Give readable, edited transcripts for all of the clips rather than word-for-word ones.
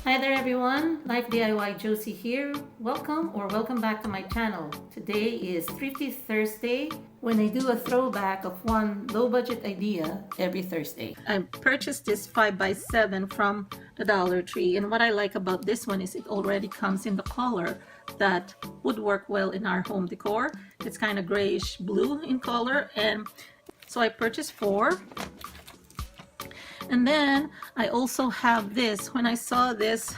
Hi there everyone, Life DIY Josie here. Welcome back to my channel. Today is Thrifty Thursday when I do a throwback of one low budget idea every Thursday. I purchased this 5x7 from the Dollar Tree, and what I like about this one is it already comes in the color that would work well in our home decor. It's kind of grayish blue in color, and so I purchased 4. And then I also have this. When I saw this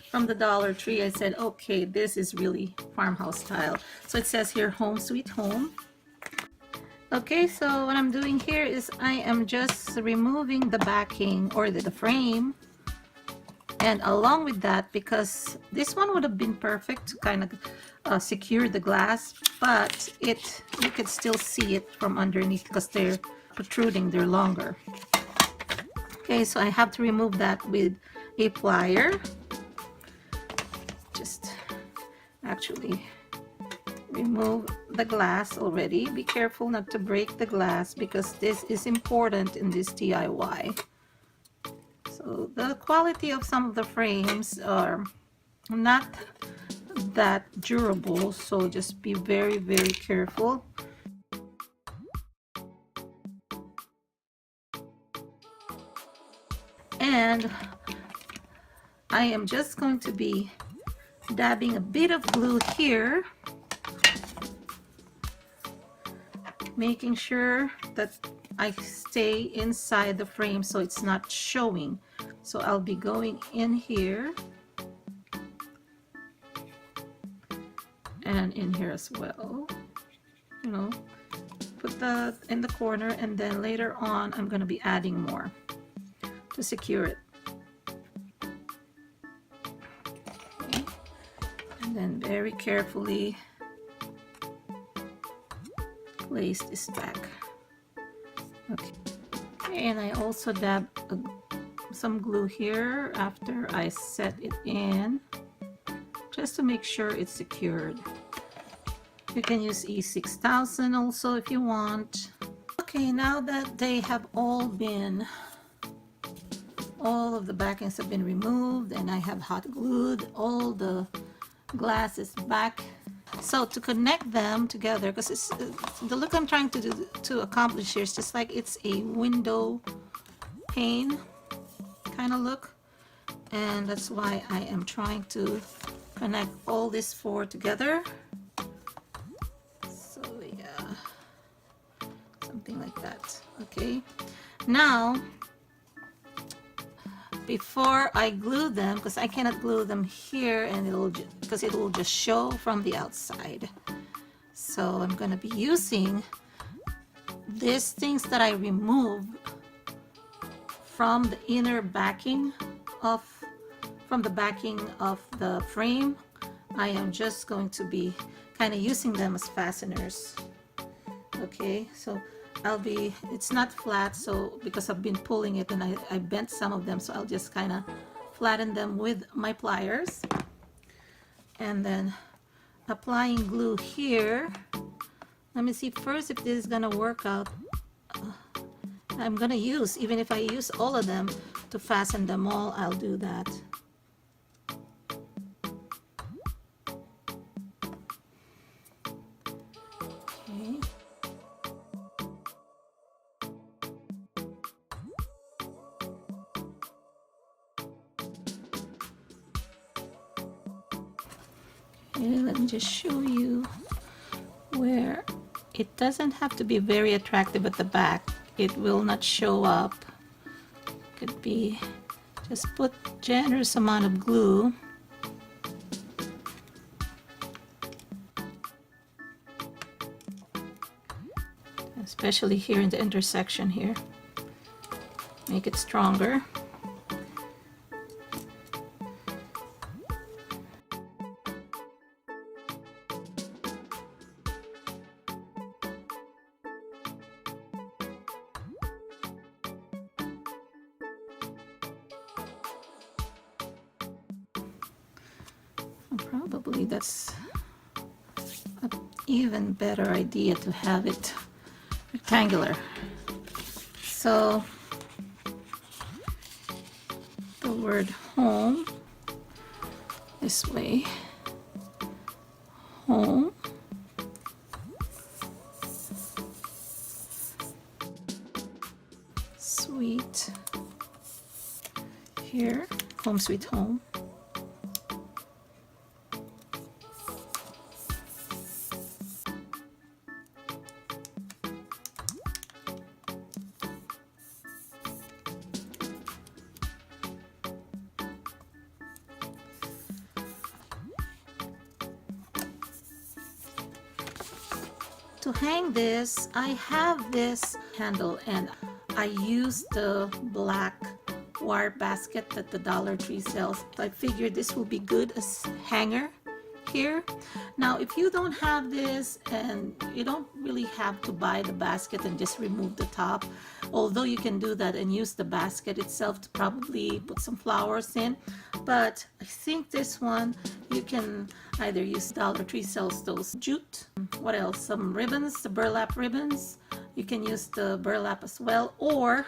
from the Dollar Tree, I said, okay, this is really farmhouse style. So it says here, home sweet home. Okay, so what I'm doing here is I am just removing the backing or the frame. And along with that, because this one would have been perfect to kind of secure the glass, but you could still see it from underneath because they're protruding, they're longer. Okay, so I have to remove that with a plier. Just actually remove the glass already. Be careful not to break the glass because this is important in this DIY. So the quality of some of the frames are not that durable, so just be very, very careful. And I am just going to be dabbing a bit of glue here, making sure that I stay inside the frame so it's not showing. So I'll be going in here and in here as well, you know, put that in the corner, and then later on I'm going to be adding more to secure it. Okay. And then very carefully place this back. Okay. And I also dab some glue here after I set it in, just to make sure it's secured. You can use E6000 also if you want. Okay, now that they have all of the backings have been removed and I have hot glued all the glasses back. So to connect them together, because it's the look I'm trying to accomplish here is just like it's a window pane kind of look, and that's why I am trying to connect all these 4 together. So yeah, something like that. Okay, now before I glue them, because I cannot glue them here and it will just show from the outside, so I'm going to be using these things that I remove from the inner backing from the backing of the frame. I am just going to be kind of using them as fasteners. Okay, so it's not flat, so because I've been pulling it and I bent some of them, so I'll just kind of flatten them with my pliers, and then applying glue here. Let me see first if this is gonna work out. I'm gonna use, even if I use all of them to fasten them all, I'll do that. Okay, let me just show you where it doesn't have to be very attractive at the back. It will not show up. Could be just put generous amount of glue. Especially here in the intersection here. Make it stronger. Probably that's an even better idea to have it rectangular. So the word home this way. Home. Sweet. Here, home sweet home. To hang this, I have this handle and I use the black wire basket that the Dollar Tree sells. I figured this will be good as hanger here. Now if you don't have this, and you don't really have to buy the basket and just remove the top, although you can do that and use the basket itself to probably put some flowers in, but I think this one you can either use. Dollar Tree sells those jute. What else? Some ribbons, the burlap ribbons. You can use the burlap as well, or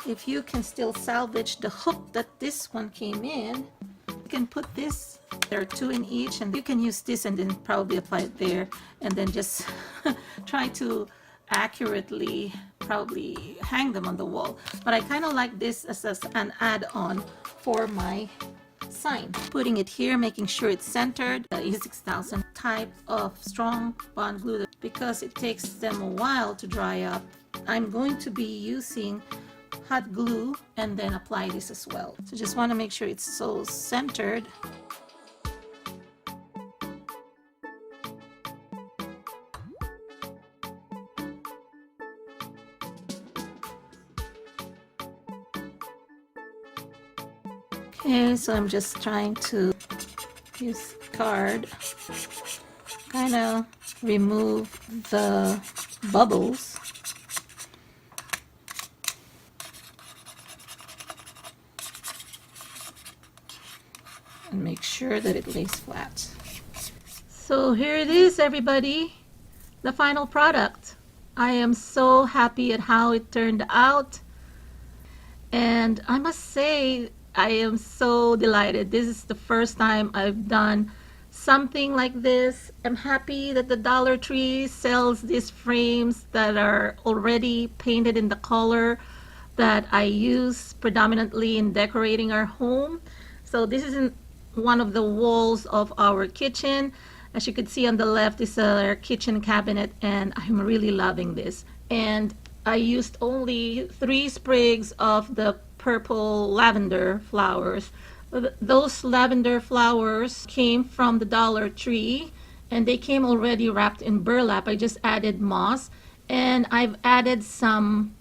if you can still salvage the hook that this one came in, you can put this. There are two in each, and you can use this and then probably apply it there, and then just try to accurately probably hang them on the wall. But I kind of like this as an add-on for my sign. Putting it here, making sure it's centered. The E6000 type of strong bond glue, because it takes them a while to dry up. I'm going to be using hot glue and then apply this as well. So just want to make sure it's so centered. Okay, so I'm just trying to use card, kind of remove the bubbles. And make sure that it lays flat. So here it is, everybody, the final product. I am so happy at how it turned out, and I must say I am so delighted. This is the first time I've done something like this. I'm happy that the Dollar Tree sells these frames that are already painted in the color that I use predominantly in decorating our home. So this is in one of the walls of our kitchen. As you can see on the left is our kitchen cabinet, and I'm really loving this. And I used only 3 sprigs of the purple lavender flowers. Those lavender flowers came from the Dollar Tree, and they came already wrapped in burlap. I just added moss, and I've added some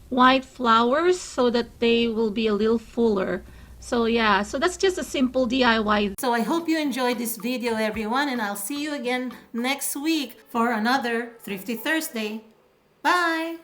white flowers so that they will be a little fuller. So yeah, so that's just a simple DIY. So I hope you enjoyed this video, everyone, and I'll see you again next week for another Thrifty Thursday. Bye!